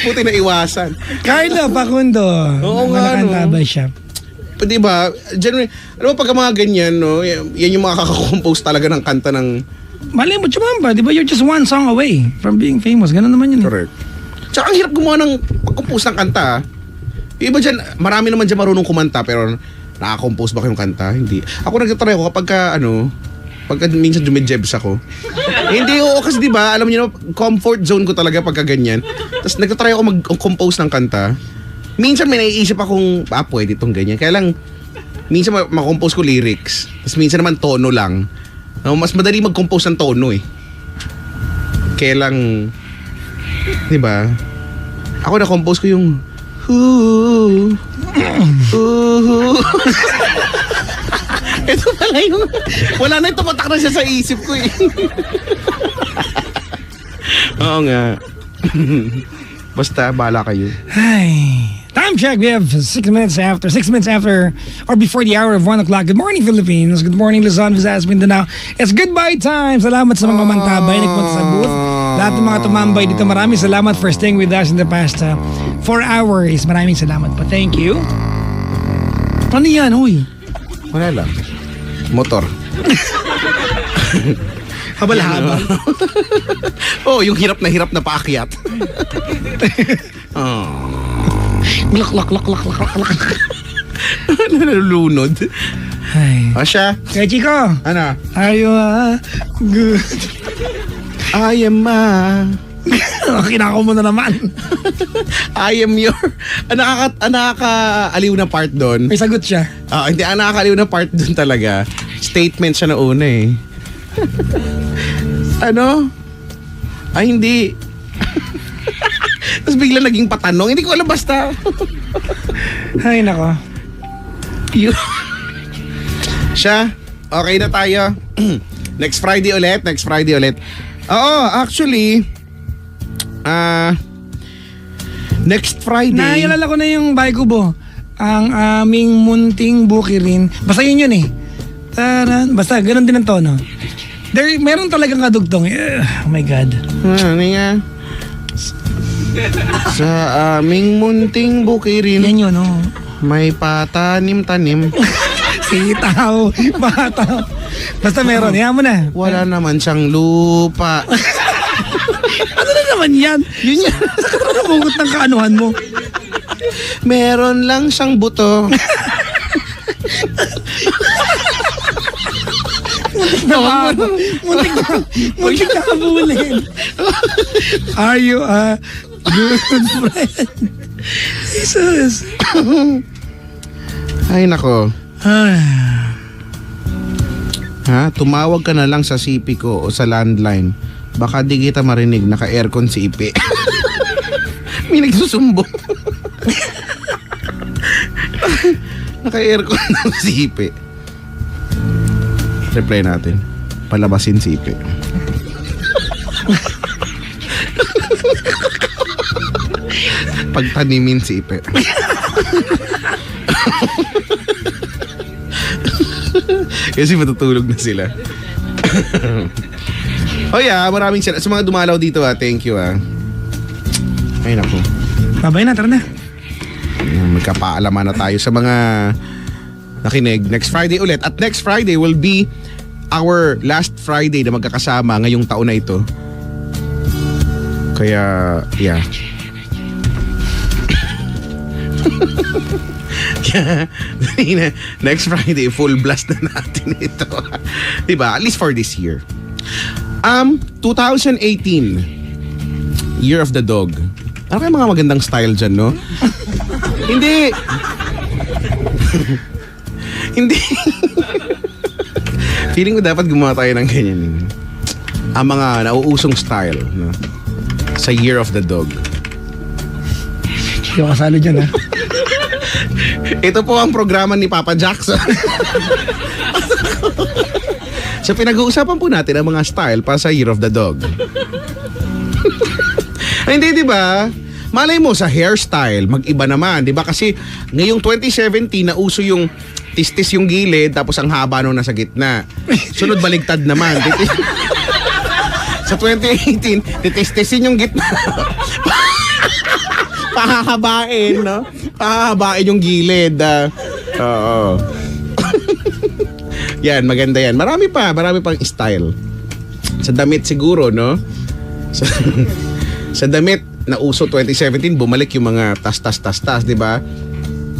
Buti na iwasan. Carlo Facundo. Oo nga, Nakakanta no. ba siya? Di ba? Generally, alam mo pagka mga ganyan, no? Yan yung makakakompose talaga ng kanta ng... Mali mo, Chumamba. Di ba you're just one song away from being famous? Ganun naman yun. Correct. Tsaka ang hirap gumawa ng pag-compose ng kanta. Yung iba dyan, marami naman dyan marunong kumanta pero nakakompose ba kayong kanta? Hindi. Ako nagtatry ako kapag pagka minsan dumidjebs ako. Hindi, oo, kasi di ba, alam niyo na, comfort zone ko talaga pagka ganyan. Tapos nagtatry ako mag-compose ng kanta. Minsan may naiisip akong, pwede itong ganyan. Kaya lang, minsan makompose ko lyrics. Tapos minsan naman tono lang. Mas madali mag-compose ng tono eh. Kaya lang, di ba? Ako na-compose ko yung ito pala yung wala na, tumatak na siya sa isip ko eh. Oo nga. Basta, bahala kayo. Ay. Time check. We have 6 minutes after, or before the hour of 1 o'clock. Good morning, Philippines. Good morning, Luzon, Visayas, Mindanao. It's goodbye time. Salamat sa mga mantabay nagpunta sa booth. Lahat ng mga tumambay dito, maraming salamat for staying with us in the past 4 hours. Maraming salamat po. Thank you. Ano yan, uy? Wala lang. Motor. Habal-habal. Oh, yung hirap na paakyat. Lak, lak, lak, lak, lak, lak, lak. Nalulunod. Ay. Asya, Kaya Chico, ano? are you good? I am Kinako mo na naman. I am your nakakaaliw na part doon. May sagot siya. Hindi, ang nakakaaliw na part doon talaga. Statement siya na una eh. Ano? Ay, hindi. Tapos bigla naging patanong. Hindi ko alam, basta. Ay, nako. Siya, okay na tayo. Next Friday ulit. Oo, actually, next Friday. Naalala ko na yung bahay kubo. Ang aming munting bukirin. Basta yun eh. Taran. Basta, ganun din ang tono. Meron talagang kadugtong. Oh my God. Ano nga? Sa aming munting bukirin, Yan yun, oh. may patanim-tanim. Sitaw. Bata. Basta meron. Yan mo na. Wala naman siyang lupa. Ano na naman yan? Yun yan. Saan ka nabugot ng kaanuhan mo? Meron lang siyang buto. Muntik na kabulin. Are you a good friend? Jesus. Ay, nako. Ah. Ha? Tumawag ka na lang sa CP ko o sa landline. Baka di kita marinig, naka-aircon si Ipe. May nagsusumbong. Naka-aircon ng si Ipe. Reply natin. Palabasin si Ipe. Pagtanimin si Ipe. Kasi matutulog na sila. Maraming sa mga dumalaw dito thank you Ay naku. Babay na, tara na. Magkapaalaman na tayo sa mga nakinig. Next Friday ulit. At next Friday will be our last Friday na magkakasama ngayong taon na ito. Kaya, yeah. Next Friday, full blast na natin ito. Diba? At least for this year. 2018, Year of the Dog. Ano kaya mga magandang style dyan, no? Hindi. Hindi. Feeling ko dapat gumawa tayo ng ganyan. Ang mga nauusong style, no? Sa Year of the Dog. Hindi ako kasali dyan, ha? Ito po ang programa ni Papa Jackson. So pinag-uusapan po natin ang mga style para sa Year of the Dog. Ay, hindi, di ba? Malay mo sa hairstyle, mag-iba naman, di ba? Kasi ngayong 2017 na uso yung tistis yung gilid tapos ang haba nung nasa gitna. Sunod baligtad naman. Sa 2018, titistisin yung gitna. Pahahabain, no? Pahahabain yung gilid. Oo. Yan, maganda yan. Marami pang style. Sa damit siguro, no? Sa damit na uso 2017, bumalik yung mga tas, di ba?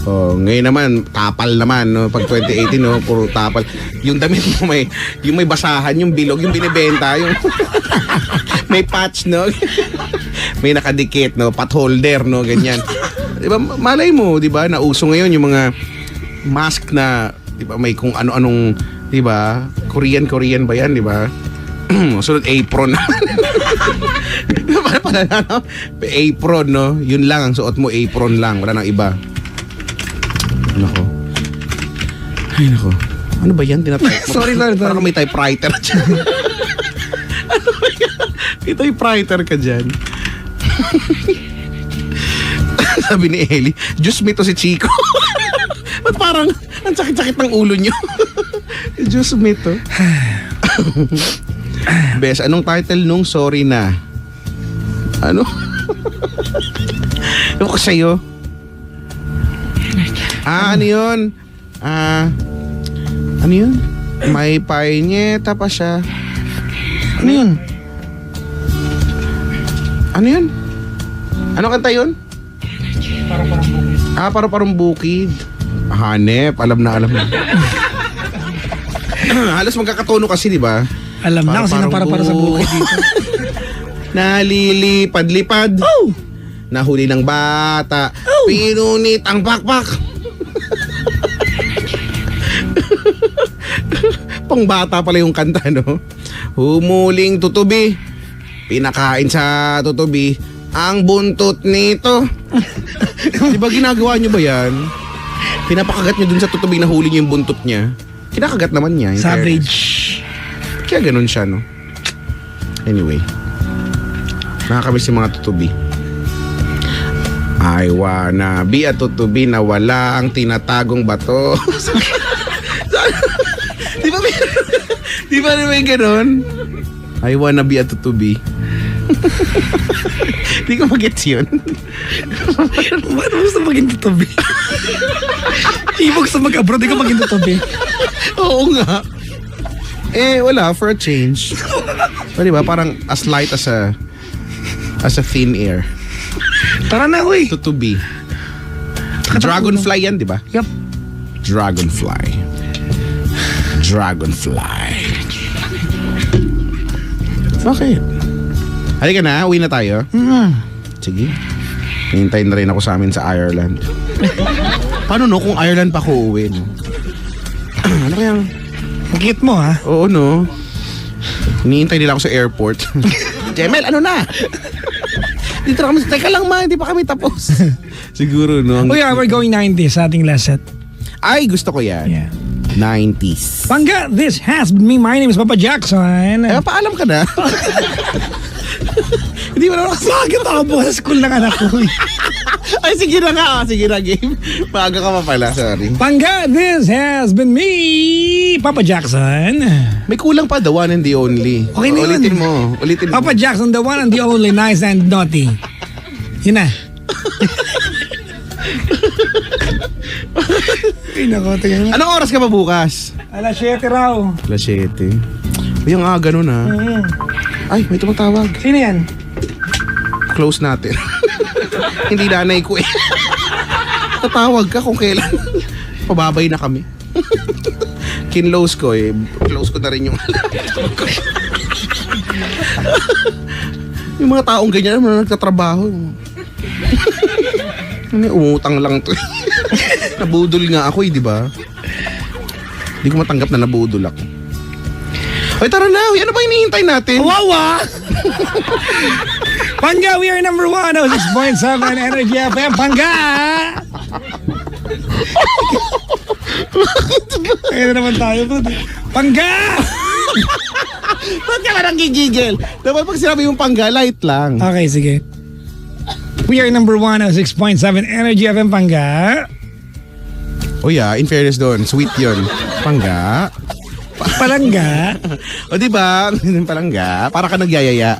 Oh, ngayon naman tapal naman, no? Pag 2018, no, puro tapal. Yung damit mo yung may basahan, yung bilog, yung binibenta, yung may patch, no? May nakadikit, no, pot holder, no, ganyan. 'Di ba? Malay mo, 'di ba? Nauso ngayon yung mga mask na, 'di ba, may kung ano-anong, 'di ba? Korean ba 'yan, 'di ba? Sunod apron. Pala no? Apron, no? Yun lang ang suot mo, apron lang, wala nang iba. Nako. Ay, nako. Ano ba yan? Tinatype mo? Sorry. Parang may typewriter dyan. Ano ba yan? May typewriter ka dyan. Sabi ni Ellie, Diyos me to si Chico. Ba't parang ang sakit-sakit ng ulo nyo? Diyos me to. Bes, anong title nung Sorry Na? Ano? Ewan ko sa'yo. Ano yun? Ano yun? May paineta pa siya. Ano yun? Ano yun? Ano kanta yun? Parang bukid. Hanep, alam na. Halos magkakatono kasi, di ba? Alam na kasi na para sa bukid dito. Nalilipad-lipad. Oh! Nahuli ng bata. Oh! Pinunit ang pakpak. Pang bata pala yung kanta, no? Humuling tutubi. Pinakain sa tutubi ang buntot nito. Di ba ginagawa nyo ba yan? Pinapakagat nyo dun sa tutubi na huli nyo yung buntot niya. Kinakagat naman niya. Savage. Kaya ganun siya, no? Anyway. Nakakamiss yung mga tutubi. I wanna be a tutubi na wala ang tinatagong bato. Di ba naman ganun? I wanna be a tutubi. Di ko mag-gets yun. Ba't gusto maging tutubi? Ibig sa mag-abroad, di ka maging tutubi. Oo nga. Wala, for a change. So, di ba, parang as light as a thin air. Tara na, uy. Tutubi. Dragonfly yan, di ba? Yup. Dragonfly. Bakit? Halika na, uwi na tayo. Sige. Hintayin na rin ako sa amin sa Ireland. Paano no kung Ireland pa ko uwi? No? Ano kayang... Magkit mo, ha? Oo, no. Hinihintay nila ako sa airport. Jemel, ano na? Dito na kami. Teka lang, ma. Hindi pa kami tapos. Siguro, no? Oh yeah, we're going 90 sa ating last set. Ay, gusto ko yan. Yeah. 90s. Pangga, this has been me. My name is Papa Jackson. Eh, paalam ka na. Hindi mo na kasi. Bakit ako? Sa school lang anak ko. Ay, sige na nga. Sige na, game. Maaga ka pa pala, sorry. Pangga, this has been me, Papa Jackson. May kulang pa, the one and the only. Okay na yun. Ulitin mo. Papa Jackson, the one and the only, nice and naughty. Yun na. Ay, nako, tingnan mo. Anong oras ka pa bukas? Alas 7 raw. Alas 7. Uy, ang aga nun ha. Ay, may tumatawag. Sino yan? Close natin. Hindi nanay ko eh. Tatawag ka kung kailan. Pababay na kami. Kinlose ko eh. Close ko na rin yung yung mga taong ganyan na nagtatrabaho. Umutang lang to. Nabudol nga ako eh, di ba? Hindi ko matanggap na nabudol ako. Ay, tara na. Uy, ano ba hinihintay natin? Wawa! Pangga, we are number 1, 6.7 Energy FM. Pangga! Kaya na naman tayo. Pangga! Ba't ka ba nanggigigil? Dapat pag sinabi yung pangga, light lang. Okay, sige. We are number 1, 6.7 Energy FM. Pangga. Oh yeah, in fairness doon, sweet yun. Pangga. Palangga. O diba? Palangga. Para ka nagyayaya.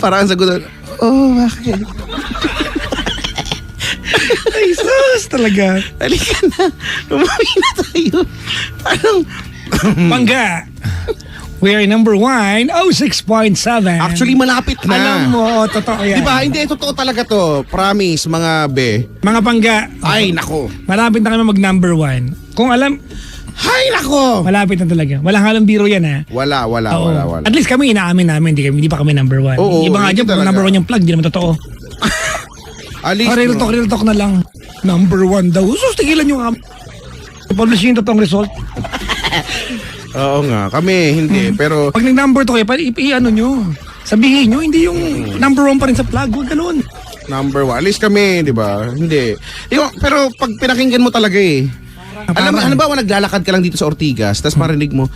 Para ang sagot doon, oh, bakit? Ay, sus talaga. Halika na. Umuwi na tayo. Parang, Pangga. We are number 1, 6.7. actually malapit na. Alam mo, totoo yan. Diba? Hindi, totoo talaga to. Promise, mga be. Mga Pangga, Ay, nako. malapit na kami mag number 1. Kung alam, Ay, nako. malapit na talaga. Walang halong biro yan ha. Wala. Oo. Wala. At least kami inaamin namin, hindi pa kami number 1. Oo, Iba nga hindi dyan, pag talaga. number 1 yung plug, di naman totoo. Alis Real talk na lang. Number 1 daw. Sus, tigilan nyo nga. Publish yung totoong result. Oo nga, kami hindi. Pero, Pag nag-number 2 kayo, i-ano nyo. Sabihin nyo, hindi yung number 1 pa rin sa plug. Huwag ganun. number 1. Alis kami, di ba? Hindi. Pero pag pinakinggan mo talaga eh. Alam ba, naglalakad ka lang dito sa Ortigas, tapos marinig mo,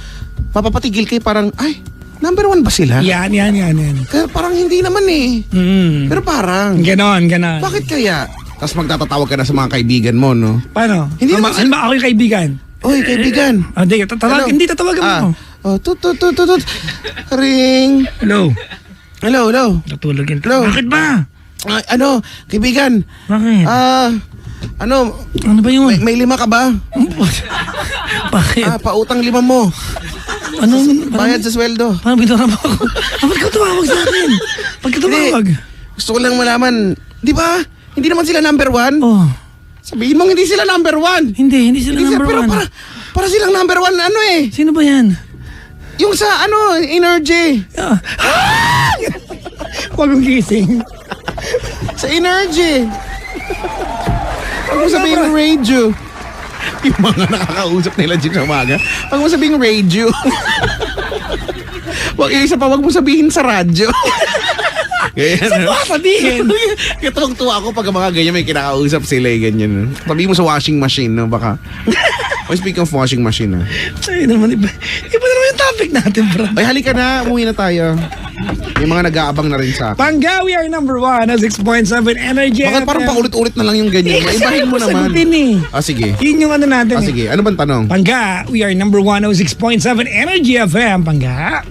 mapapatigil kayo parang, ay, number 1 ba sila? Yan. Kaya parang hindi naman eh. Pero parang, Ganon. bakit kaya? Tapos magtatatawag ka na sa mga kaibigan mo, no? Paano? Hindi naman Ano ba ako yung kaibigan? Oy, kaibigan. Hindi tatawagan mo. Oh, tut. Ring. Hello. Hello. Natulog yun. Hello. Bakit ba? Kaibigan. Bakit? Ano Ano ba yun? may 5 ka ba? Bakit? Pautang 5 mo. Bayad sa sweldo. Paano binara mo ako? Bakit ka tumawag sa akin? Bakit ka tumawag? Gusto ko lang malaman, di ba? Hindi naman sila number 1. Oh. Sabihin mo hindi sila number 1. Hindi sila number 1. Pero para silang number 1 ano eh. Sino ba yan? Yung sa energy. Ah. Huwag mong gising. Sa energy. Huwag mo sabihin radio. Yung mga nakakausap nila dyan sa umaga. Huwag mo sabihin radio. Huwag mo sabihin sa radyo. Saan mo sabihin? Kaya tuwang-tuwa ako pag mga ganyan may kinakausap sila ganyan. Sabihin mo sa washing machine, no? Baka. Speaking of washing machine, ha? Ay, naman iba naman yung topic natin, bro. Ay, halika na. Umuwi na tayo. May mga nag-aabang na rin sa akin. Pangga, we are number 1, 6.7 Energy. Bakit parang paulit-ulit na lang yung ganyan? Kasi Maibahin mo ayaw naman. sagutin eh. Sige. Yun yung ano natin eh. Sige. Ano bang tanong? Pangga, we are number 1, 6.7 Energy FM. Pangga.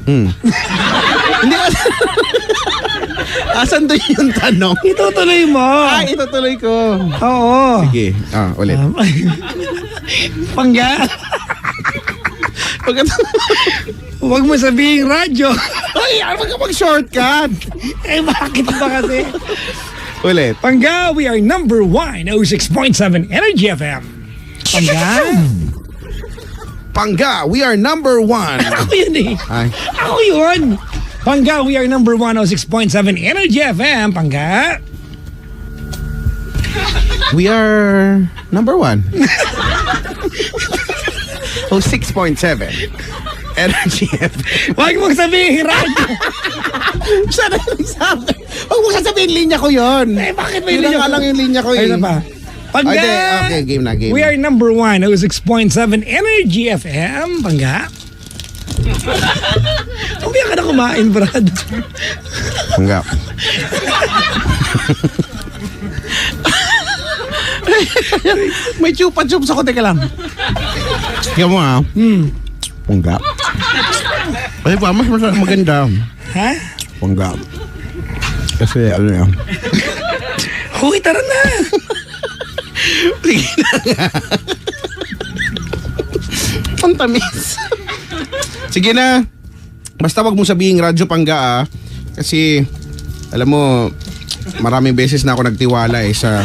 Hindi. Asan doon yung tanong? Itutuloy mo. Ay, itutuloy ko. Oo. Sige. Ulit. Pangga, huwag mo sabihin radyo. Ay, ano ka mag-shortcut? Eh, bakit ba kasi? Ulit. Pangga, we are number 1, 6.7 Energy FM. Pangga. Pangga, we are number 1. Ako yun eh. Ay. Ako yun. Pangga, we are number 1, 6.7 Energy FM. Pangga. We are number 1. 6.7. Energy FM. Huwag mong sabihin radyo. Sana yung sabi. Huwag mo sasabihin linya ko yon. Eh, bakit may Yun linya nga ko? lang yung linya ko eh. Ayun na pa. Pangga! Okay, game na, game. We are number 1, 06.7 Energy FM. Pangga. Umiyak ka na kumain, Brad. Pangga. May chupa-chups ako, teka lang. Tingnan mo ha. Pangga. Kasi pa, mas maganda. Ha? Pangga. Kasi ano yan. Okay, tara na. Sige na nga. Ang tamis. Sige na. Basta wag mo sabihin radyo Pangga ah. Kasi alam mo, maraming beses na ako nagtiwala sa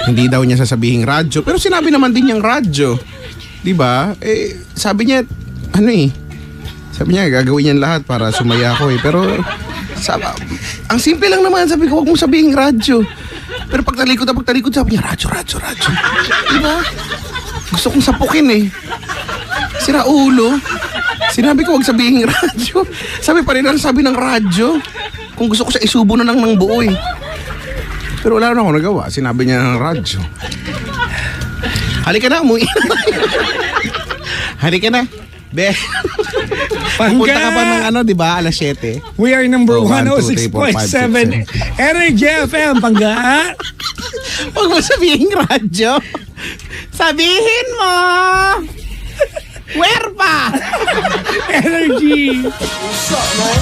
hindi daw niya sasabihin radyo. Pero sinabi naman din niyang radyo. Diba? Sabi niya, sabi niya gagawin niyan lahat para sumaya ako Pero ang simple lang naman, sabi ko wag mo sabihin radyo. Pero pagtalikod sabi niya radyo. Diba? Gusto kong sapukin Sira ulo. Sinabi ko wag sabihin radyo. Sabi pa rin ang sabi ng radyo. Kung gusto ko siya isubo na lang ng buo Pero wala na ako nagawa. Sinabi niya ng radyo. Halika na, umuwi. Halika na. Be. Pupunta ka pa ng diba? Alas 7. We are number Oh, 1, 1, 2, 3, 4, 5, 06.7 Energy FM. Pangga. Huwag mo sabihin radyo. Sabihin mo. Where pa? Energy.